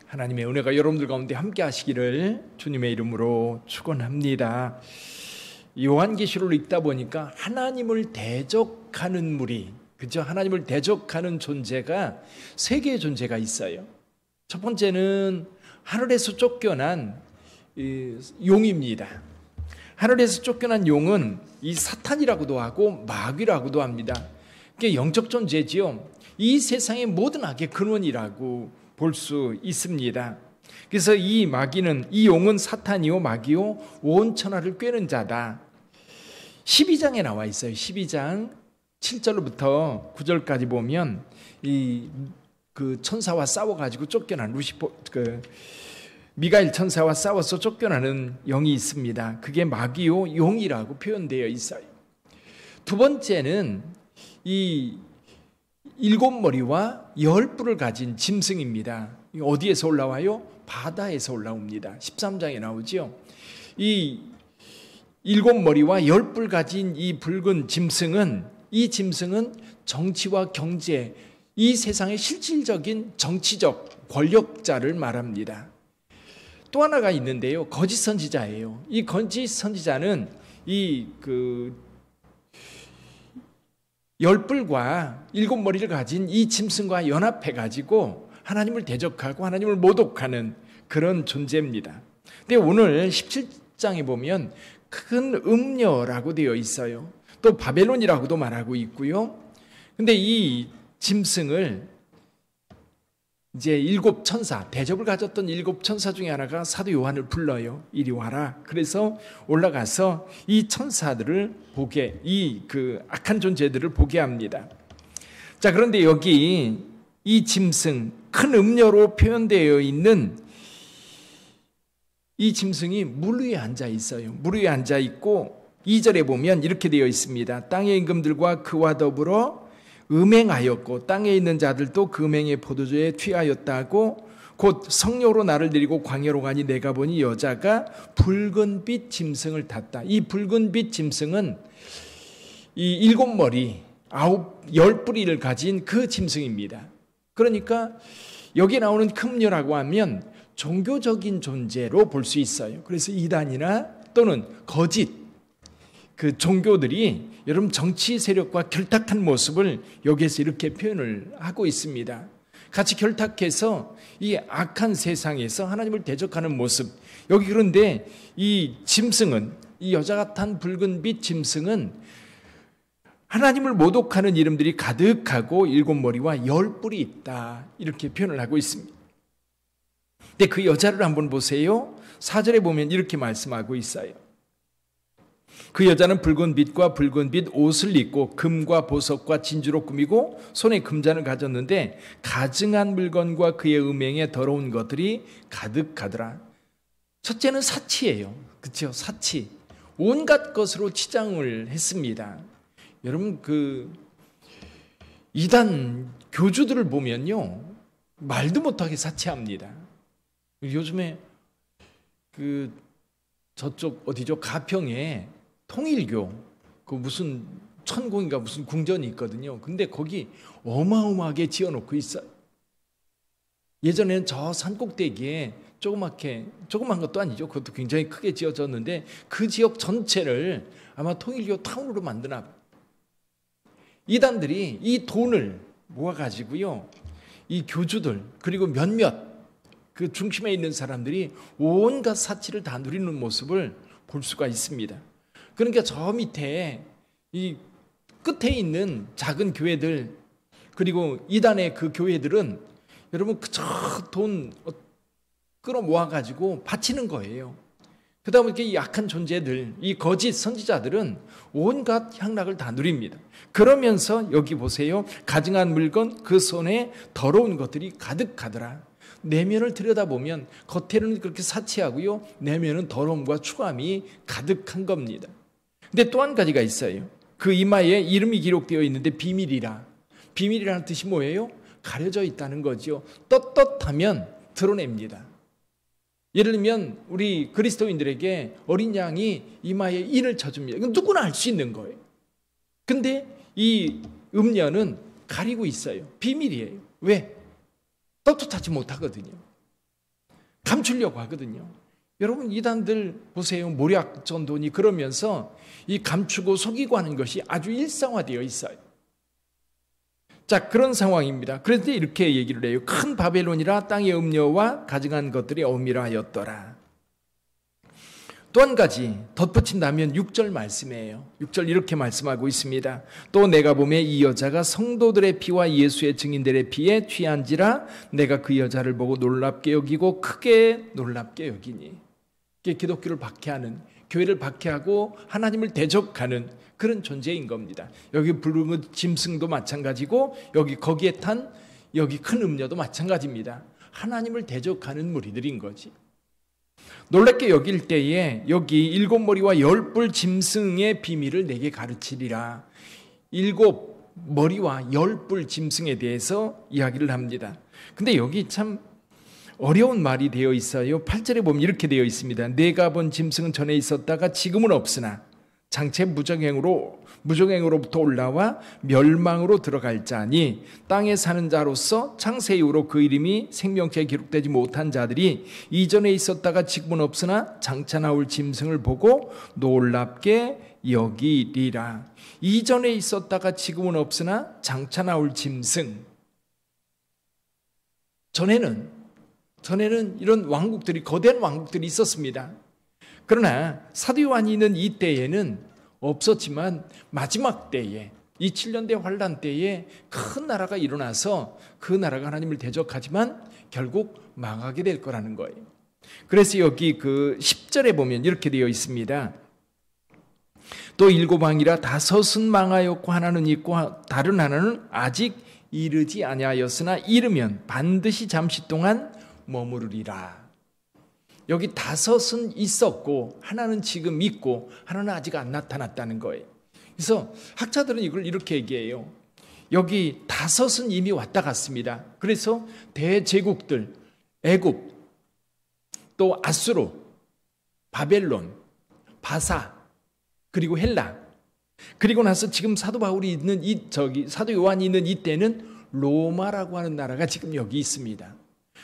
하나님의 은혜가 여러분들 가운데 함께 하시기를 주님의 이름으로 축원합니다. 요한계시록을 읽다 보니까 하나님을 대적하는 무리, 그죠? 하나님을 대적하는 존재가 세 개의 존재가 있어요. 첫 번째는 하늘에서 쫓겨난 용입니다. 하늘에서 쫓겨난 용은 이 사탄이라고도 하고 마귀라고도 합니다. 그게 영적 존재지요. 이 세상의 모든 악의 근원이라고 볼 수 있습니다. 그래서 이 마귀는, 이 용은 사탄이요 마귀요 온 천하를 꿰는 자다. 12장에 나와 있어요. 12장 7절부터 9절까지 보면 그 천사와 싸워가지고 쫓겨난 미가엘 천사와 싸워서 쫓겨나는 영이 있습니다. 그게 마귀요 용이라고 표현되어 있어요. 두 번째는 이 7머리와 10뿔을 가진 짐승입니다. 어디에서 올라와요? 바다에서 올라옵니다. 13장에 나오죠. 이 7머리와 10뿔 가진 이 붉은 짐승은, 이 짐승은 정치와 경제, 이 세상의 실질적인 정치적 권력자를 말합니다. 또 하나가 있는데요, 거짓 선지자예요. 이 거짓 선지자는 이 10뿔과 7머리를 가진 이 짐승과 연합해가지고 하나님을 대적하고 하나님을 모독하는 그런 존재입니다. 근데 오늘 17장에 보면 큰 음녀라고 되어 있어요. 또 바벨론이라고도 말하고 있고요. 근데 이 짐승을 이제 7천사, 대접을 가졌던 7천사 중에 하나가 사도 요한을 불러요. 이리 와라. 그래서 올라가서 이 천사들을 보게, 그 악한 존재들을 보게 합니다. 자, 그런데 여기 이 짐승, 큰 음녀로 표현되어 있는 이 짐승이 물 위에 앉아 있어요. 물 위에 앉아 있고 2절에 보면 이렇게 되어 있습니다. 땅의 임금들과 그와 더불어 음행하였고 땅에 있는 자들도 그 음행의 포도주에 취하였다고 곧 성령으로 나를 데리고 광야로 가니 내가 보니 여자가 붉은빛 짐승을 탔다. 이 붉은빛 짐승은 이 7머리 10뿌리를 가진 그 짐승입니다. 그러니까 여기 나오는 금녀라고 하면 종교적인 존재로 볼 수 있어요. 그래서 이단이나 또는 거짓 그 종교들이 여러분 정치 세력과 결탁한 모습을 여기에서 이렇게 표현을 하고 있습니다. 같이 결탁해서 이 악한 세상에서 하나님을 대적하는 모습. 여기 그런데 이 짐승은, 이 여자가 탄 붉은빛 짐승은 하나님을 모독하는 이름들이 가득하고 7머리와 10뿔이 있다. 이렇게 표현을 하고 있습니다. 근데 그 여자를 한번 보세요. 4절에 보면 이렇게 말씀하고 있어요. 그 여자는 붉은 빛과 붉은 빛 옷을 입고 금과 보석과 진주로 꾸미고 손에 금잔을 가졌는데 가증한 물건과 그의 음행에 더러운 것들이 가득하더라. 첫째는 사치예요. 그렇죠? 사치. 온갖 것으로 치장을 했습니다. 여러분 그 이단 교주들을 보면요, 말도 못하게 사치합니다. 요즘에 그 저쪽 어디죠? 가평에 통일교 그 무슨 천공인가 무슨 궁전이 있거든요. 근데 거기 어마어마하게 지어놓고 있어요. 예전에는 저 산꼭대기에 조그만 것도 아니죠. 그것도 굉장히 크게 지어졌는데 그 지역 전체를 아마 통일교 타운으로 만드나 봐요. 이단들이 이 돈을 모아가지고요, 이 교주들 그리고 몇몇 그 중심에 있는 사람들이 온갖 사치를 다 누리는 모습을 볼 수가 있습니다. 그러니까 저 밑에 이 끝에 있는 작은 교회들 그리고 이단의 그 교회들은 여러분 그저 돈 끌어 모아가지고 바치는 거예요. 그러다 보니까 이 약한 존재들, 이 거짓 선지자들은 온갖 향락을 다 누립니다. 그러면서 여기 보세요. 가증한 물건, 그 손에 더러운 것들이 가득하더라. 내면을 들여다보면 겉에는 그렇게 사치하고요, 내면은 더러움과 추함이 가득한 겁니다. 근데 또 한 가지가 있어요. 그 이마에 이름이 기록되어 있는데 비밀이라. 비밀이라는 뜻이 뭐예요? 가려져 있다는 거죠. 떳떳하면 드러냅니다. 예를 들면 우리 그리스도인들에게 어린 양이 이마에 인을 쳐줍니다. 이건 누구나 알 수 있는 거예요. 근데 이 음녀는 가리고 있어요. 비밀이에요. 왜? 떳떳하지 못하거든요. 감추려고 하거든요. 여러분 이단들 보세요. 모략 전도니 그러면서 이 감추고 속이고 하는 것이 아주 일상화되어 있어요. 자, 그런 상황입니다. 그런데 이렇게 얘기를 해요. 큰 바벨론이라 땅의 음녀와 가증한 것들이 어미라 하였더라. 또 한 가지 덧붙인다면 6절 말씀이에요. 6절 이렇게 말씀하고 있습니다. 또 내가 보매 이 여자가 성도들의 피와 예수의 증인들의 피에 취한지라 내가 그 여자를 보고 놀랍게 여기고 크게 놀랍게 여기니. 이게 기독교를 박해하는, 교회를 박해하고 하나님을 대적하는 그런 존재인 겁니다. 여기 붉은 짐승도 마찬가지고 거기에 탄 여기 큰 음녀도 마찬가지입니다. 하나님을 대적하는 무리들인 거지. 놀랍게 여길 때에 여기 7머리와 10뿔 짐승의 비밀을 내게 가르치리라. 7머리와 10뿔 짐승에 대해서 이야기를 합니다. 근데 여기 참 어려운 말이 되어 있어요. 8절에 보면 이렇게 되어 있습니다. 내가 본 짐승은 전에 있었다가 지금은 없으나 장차 무정행으로부터 올라와 멸망으로 들어갈 자니 땅에 사는 자로서 창세 이후로 그 이름이 생명책에 기록되지 못한 자들이 이전에 있었다가 지금은 없으나 장차 나올 짐승을 보고 놀랍게 여기리라. 이전에 있었다가 지금은 없으나 장차 나올 짐승. 전에는 이런 왕국들이, 거대한 왕국들이 있었습니다. 그러나 사도 요한이 있는 이 때에는 없었지만 마지막 때에, 이 7년대 환란 때에 큰 나라가 일어나서 그 나라가 하나님을 대적하지만 결국 망하게 될 거라는 거예요. 그래서 여기 그 10절에 보면 이렇게 되어 있습니다. 또 7왕이라 5은 망하였고 하나는 있고 다른 하나는 아직 이르지 아니하였으나 이르면 반드시 잠시 동안 머무르리라. 여기 5은 있었고 하나는 지금 있고 하나는 아직 안 나타났다는 거예요. 그래서 학자들은 이걸 이렇게 얘기해요. 여기 5은 이미 왔다 갔습니다. 그래서 대제국들, 애굽, 또 아수르, 바벨론, 바사, 그리고 헬라, 그리고 나서 지금 사도 바울이 있는 사도 요한이 있는 이때는 로마라고 하는 나라가 지금 여기 있습니다.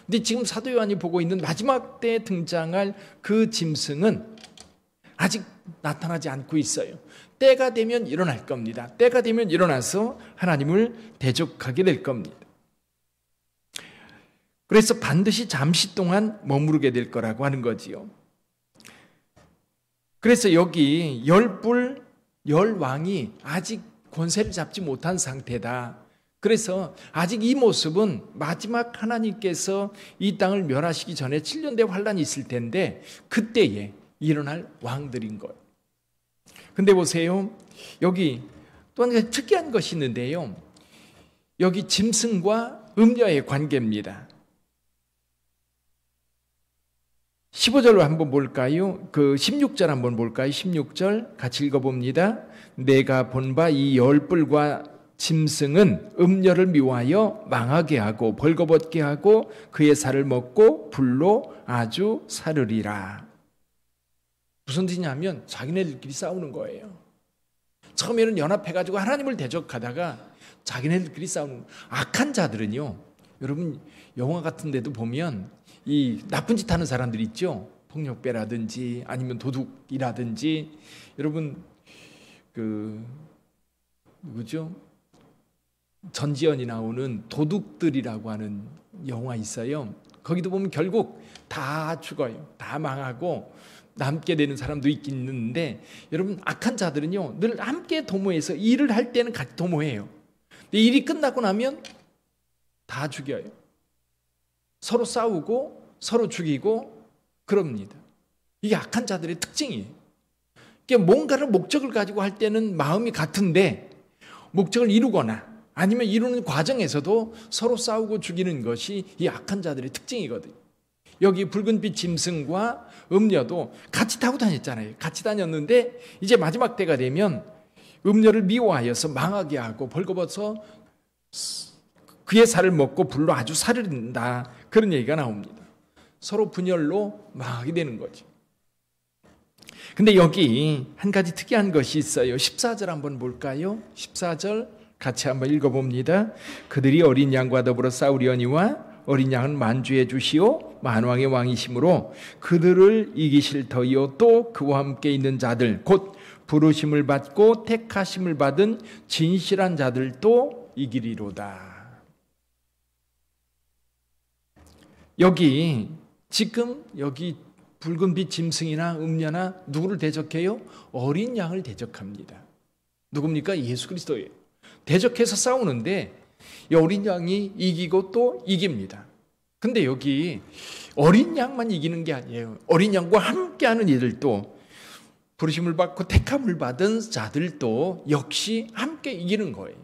근데 지금 사도 요한이 보고 있는 마지막 때에 등장할 그 짐승은 아직 나타나지 않고 있어요. 때가 되면 일어날 겁니다. 때가 되면 일어나서 하나님을 대적하게 될 겁니다. 그래서 반드시 잠시 동안 머무르게 될 거라고 하는 거지요. 그래서 여기 10뿔, 10왕이 아직 권세를 잡지 못한 상태다. 그래서 아직 이 모습은 마지막 하나님께서 이 땅을 멸하시기 전에 7년대 환란이 있을 텐데 그때에 일어날 왕들인 거예요. 근데 보세요. 여기 또 한 가지 특이한 것이 있는데요. 여기 짐승과 음녀의 관계입니다. 15절 한번 볼까요? 그 16절 한번 볼까요? 16절 같이 읽어봅니다. 내가 본 바 이 10뿔과 짐승은 음녀를 미워하여 망하게 하고 벌거벗게 하고 그의 살을 먹고 불로 아주 사르리라. 무슨 뜻이냐면 자기네들끼리 싸우는 거예요. 처음에는 연합해가지고 하나님을 대적하다가 자기네들끼리 싸우는 거예요. 악한 자들은요, 여러분 영화 같은 데도 보면 이 나쁜 짓 하는 사람들 있죠. 폭력배라든지 아니면 도둑이라든지, 여러분 그 누구죠? 전지현이 나오는 도둑들이라고 하는 영화 있어요. 거기도 보면 결국 다 죽어요. 다 망하고 남게 되는 사람도 있긴 있는데, 여러분 악한 자들은요 늘 함께 도모해서 일을 할 때는 같이 도모해요. 근데 일이 끝나고 나면 다 죽여요. 서로 싸우고 서로 죽이고 그럽니다. 이게 악한 자들의 특징이에요. 그러니까 뭔가를 목적을 가지고 할 때는 마음이 같은데 목적을 이루거나 아니면 이루는 과정에서도 서로 싸우고 죽이는 것이 이 악한 자들의 특징이거든요. 여기 붉은빛 짐승과 음녀도 같이 타고 다녔잖아요. 같이 다녔는데 이제 마지막 때가 되면 음녀를 미워하여서 망하게 하고 벌거벗어 그의 살을 먹고 불로 아주 사르린다. 그런 얘기가 나옵니다. 서로 분열로 망하게 되는 거죠. 근데 여기 한 가지 특이한 것이 있어요. 14절 한번 볼까요? 14절 같이 한번 읽어봅니다. 그들이 어린 양과 더불어 싸우려니와 어린 양은 만주해 주시오 만왕의 왕이심으로 그들을 이기실 터이요 또 그와 함께 있는 자들 곧 부르심을 받고 택하심을 받은 진실한 자들도 이기리로다. 지금 여기 붉은 빛 짐승이나 음녀나 누구를 대적해요? 어린 양을 대적합니다. 누굽니까? 예수 그리스도예요. 대적해서 싸우는데 이 어린 양이 이기고 또 이깁니다. 근데 여기 어린 양만 이기는 게 아니에요. 어린 양과 함께하는 이들도 부르심을 받고 택함을 받은 자들도 역시 함께 이기는 거예요.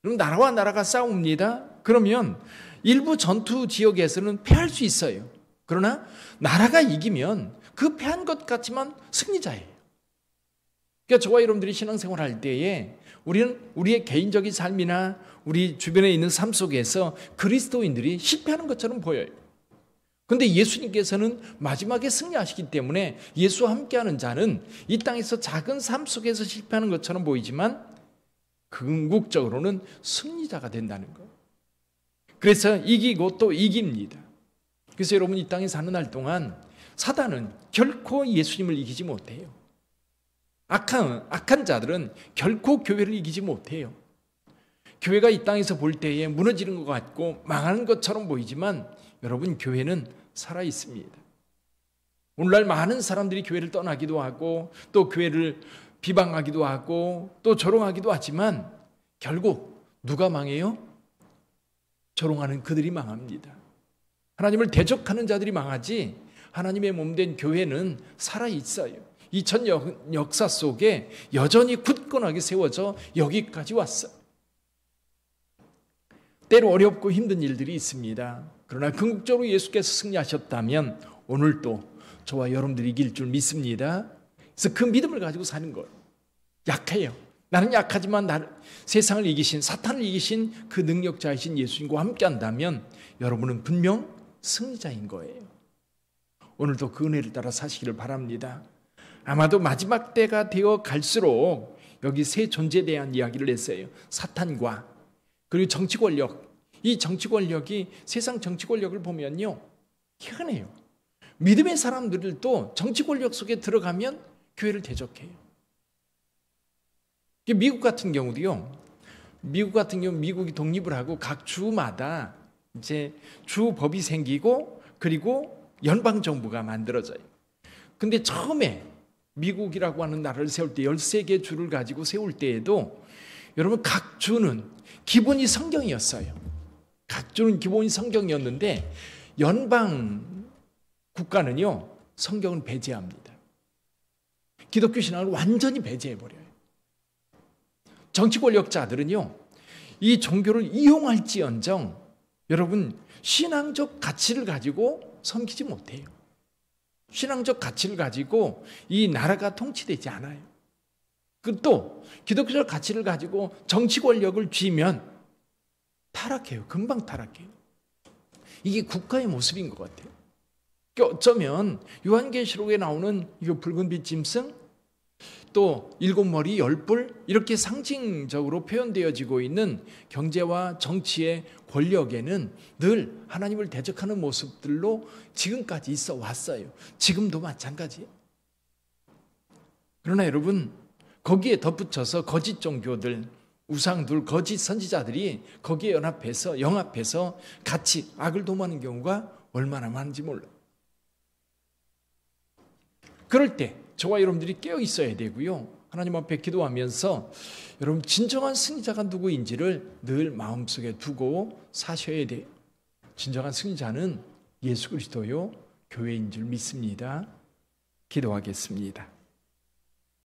그럼 나라와 나라가 싸웁니다. 그러면 일부 전투 지역에서는 패할 수 있어요. 그러나 나라가 이기면 그 패한 것 같지만 승리자예요. 그러니까 저와 여러분들이 신앙생활 할 때에 우리는 우리의 개인적인 삶이나 우리 주변에 있는 삶 속에서 그리스도인들이 실패하는 것처럼 보여요. 그런데 예수님께서는 마지막에 승리하시기 때문에 예수와 함께하는 자는 이 땅에서 작은 삶 속에서 실패하는 것처럼 보이지만 궁극적으로는 승리자가 된다는 거예요. 그래서 이기고 또 이깁니다. 그래서 여러분 이 땅에 사는 날 동안 사단은 결코 예수님을 이기지 못해요. 악한 자들은 결코 교회를 이기지 못해요. 교회가 이 땅에서 볼 때에 무너지는 것 같고 망하는 것처럼 보이지만 여러분 교회는 살아 있습니다. 오늘날 많은 사람들이 교회를 떠나기도 하고 또 교회를 비방하기도 하고 또 조롱하기도 하지만 결국 누가 망해요? 조롱하는 그들이 망합니다. 하나님을 대적하는 자들이 망하지 하나님의 몸된 교회는 살아있어요. 2000년 역사 속에 여전히 굳건하게 세워져 여기까지 왔어요. 때로 어렵고 힘든 일들이 있습니다. 그러나 궁극적으로 예수께서 승리하셨다면 오늘도 저와 여러분들이 이길 줄 믿습니다. 그래서 그 믿음을 가지고 사는 거예요. 약해요. 나는 약하지만 세상을 이기신 사탄을 이기신 그 능력자이신 예수님과 함께 한다면 여러분은 분명 승리자인 거예요. 오늘도 그 은혜를 따라 사시기를 바랍니다. 아마도 마지막 때가 되어 갈수록 여기 세 존재에 대한 이야기를 했어요. 사탄과 그리고 정치 권력. 이 정치 권력이 세상 정치 권력을 보면요 희한해요. 믿음의 사람들도 정치 권력 속에 들어가면 교회를 대적해요. 미국 같은 경우도요. 미국이 독립을 하고 각 주마다 이제 주 법이 생기고 그리고 연방 정부가 만들어져요. 근데 처음에 미국이라고 하는 나라를 세울 때 13개 주를 가지고 세울 때에도 여러분 각 주는 기본이 성경이었어요. 각 주는 기본이 성경이었는데 연방 국가는요 성경을 배제합니다. 기독교 신앙을 완전히 배제해버려요. 정치 권력자들은요 이 종교를 이용할지언정 여러분 신앙적 가치를 가지고 섬기지 못해요. 신앙적 가치를 가지고 이 나라가 통치되지 않아요. 또 기독교적 가치를 가지고 정치 권력을 쥐면 타락해요. 금방 타락해요. 이게 국가의 모습인 것 같아요. 그러니까 어쩌면 요한계시록에 나오는 이거 붉은 빛 짐승 또 7머리 10뿔 이렇게 상징적으로 표현되어지고 있는 경제와 정치의 권력에는 늘 하나님을 대적하는 모습들로 지금까지 있어 왔어요. 지금도 마찬가지예요. 그러나 여러분 거기에 덧붙여서 거짓 종교들, 우상들, 거짓 선지자들이 거기에 영합해서 같이 악을 도모하는 경우가 얼마나 많은지 몰라요. 그럴 때 저와 여러분들이 깨어 있어야 되고요. 하나님 앞에 기도하면서 여러분 진정한 승리자가 누구인지를 늘 마음속에 두고 사셔야 돼요. 진정한 승리자는 예수 그리스도요 교회인 줄 믿습니다. 기도하겠습니다.